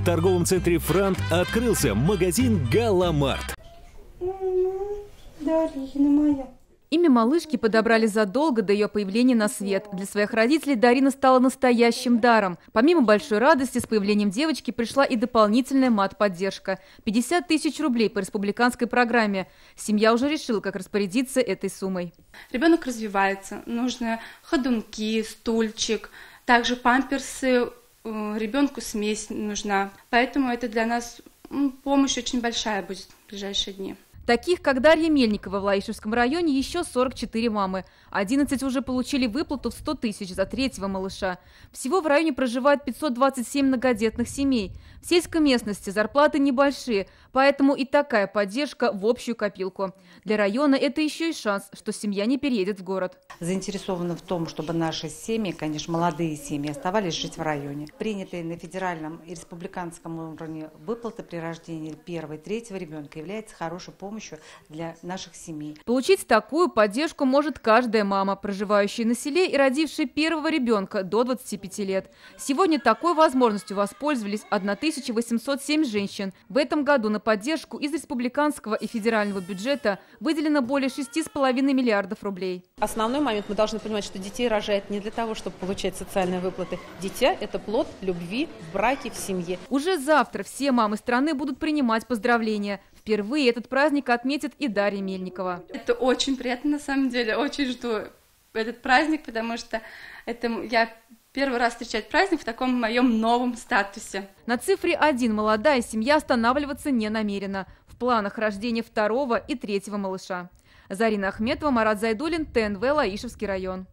В торговом центре «Франт» открылся магазин «Галамарт». Дарина моя. Имя малышки подобрали задолго до ее появления на свет. Для своих родителей Дарина стала настоящим даром. Помимо большой радости, с появлением девочки пришла и дополнительная мат-поддержка. 50 тысяч рублей по республиканской программе. Семья уже решила, как распорядиться этой суммой. Ребенок развивается, нужны ходунки, стульчик, также памперсы, ребенку смесь нужна. Поэтому это для нас помощь очень большая будет в ближайшие дни. Таких, как Дарья Мельникова в Лаишевском районе, еще 44 мамы. 11 уже получили выплату в 100 тысяч за третьего малыша. Всего в районе проживает 527 многодетных семей. В сельской местности зарплаты небольшие, поэтому и такая поддержка в общую копилку. Для района это еще и шанс, что семья не переедет в город. Заинтересованы в том, чтобы наши семьи, конечно, молодые семьи, оставались жить в районе. Принятые на федеральном и республиканском уровне выплаты при рождении первого и третьего ребенка является хорошей помощью для наших семей. Получить такую поддержку может каждая мама, проживающая на селе и родившая первого ребенка до 25 лет. Сегодня такой возможностью воспользовались 1807 женщин. В этом году на поддержку из республиканского и федерального бюджета выделено более 6,5 миллиардов рублей. Основной момент: мы должны понимать, что детей рожают не для того, чтобы получать социальные выплаты. Дитя – это плод любви в браке, в семье. Уже завтра все мамы страны будут принимать поздравления. Впервые этот праздник отметит и Дарья Мельникова. Это очень приятно, на самом деле. Очень жду этот праздник, потому что я первый раз встречать праздник в таком моем новом статусе. На цифре 1 молодая семья останавливаться не намерена. В планах рождения второго и третьего малыша. Зарина Ахметова, Марат Зайдуллин, ТНВ, Лаишевский район.